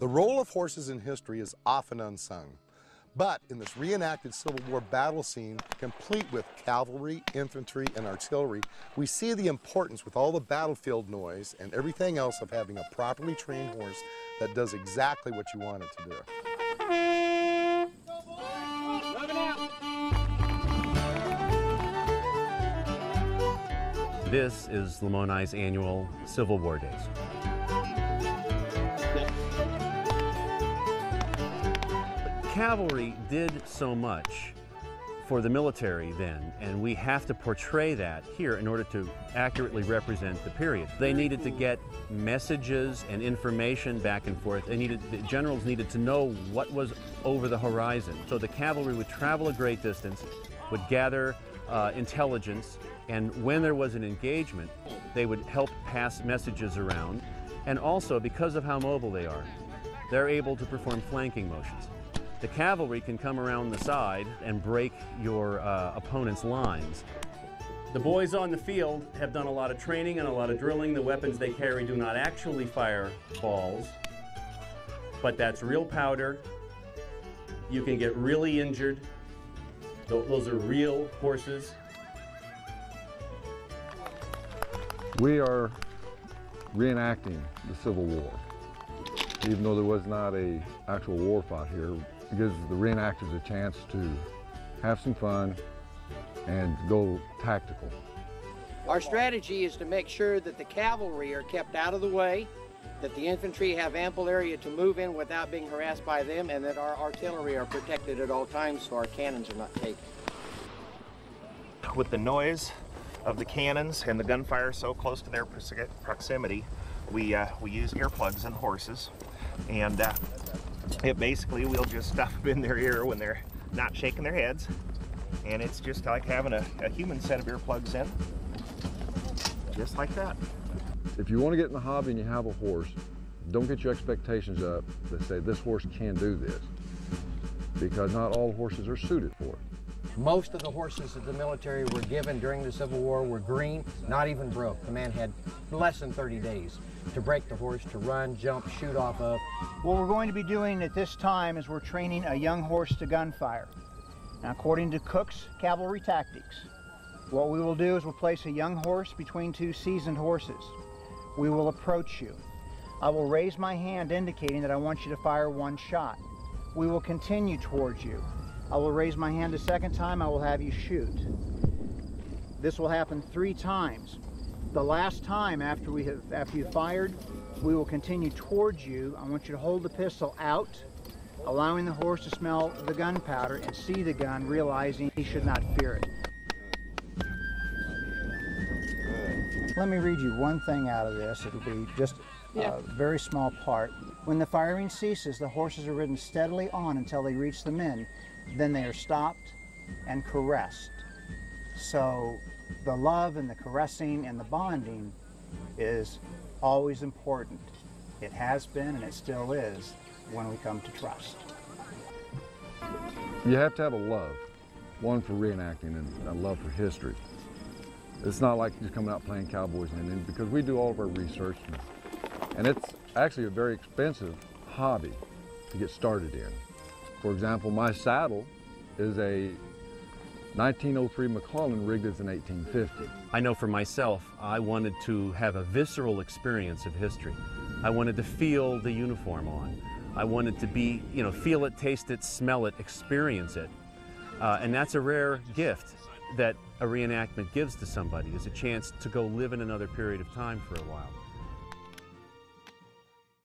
The role of horses in history is often unsung. But in this reenacted Civil War battle scene, complete with cavalry, infantry, and artillery, we see the importance with all the battlefield noise and everything else of having a properly trained horse that does exactly what you want it to do. This is Lamoni's annual Civil War Days. Cavalry did so much for the military then, and we have to portray that here in order to accurately represent the period. They needed to get messages and information back and forth. The generals needed to know what was over the horizon. So the cavalry would travel a great distance, would gather intelligence, and when there was an engagement, they would help pass messages around. And also, because of how mobile they are, they're able to perform flanking motions. The cavalry can come around the side and break your opponent's lines. The boys on the field have done a lot of training and a lot of drilling. The weapons they carry do not actually fire balls, but that's real powder. You can get really injured. Those are real horses. We are reenacting the Civil War. Even though there was not an actual war fought here, it gives the reenactors a chance to have some fun and go tactical. Our strategy is to make sure that the cavalry are kept out of the way, that the infantry have ample area to move in without being harassed by them, and that our artillery are protected at all times so our cannons are not taken. With the noise of the cannons and the gunfire so close to their proximity, we use earplugs in horses, and it basically we'll just stuff them in their ear when they're not shaking their heads, and it's just like having a human set of earplugs in, just like that. If you want to get in the hobby and you have a horse, don't get your expectations up that say this horse can do this, because not all horses are suited for it. Most of the horses that the military were given during the Civil War were green, not even broke. The man had less than 30 days to break the horse, to run, jump, shoot off of. What we're going to be doing at this time is we're training a young horse to gunfire. Now, according to Cook's cavalry tactics, what we will do is we'll place a young horse between two seasoned horses. We will approach you. I will raise my hand indicating that I want you to fire one shot. We will continue towards you. I will raise my hand a second time, I will have you shoot. This will happen 3 times. The last time after you fired, we will continue towards you. I want you to hold the pistol out, allowing the horse to smell the gunpowder and see the gun, realizing he should not fear it. Let me read you one thing out of this. It'll be just a very small part. When the firing ceases, the horses are ridden steadily on until they reach the men. Then they are stopped and caressed. So the love and the caressing and the bonding is always important. It has been and it still is when we come to trust. You have to have a love, one for reenacting and a love for history. It's not like just coming out playing cowboys and Indians, because we do all of our research, and it's actually a very expensive hobby to get started in. For example, my saddle is a 1903 McClellan rigged as an 1850. I know for myself, I wanted to have a visceral experience of history. I wanted to feel the uniform on. I wanted to be, feel it, taste it, smell it, experience it. And that's a rare gift that a reenactment gives to somebody, is a chance to go live in another period of time for a while.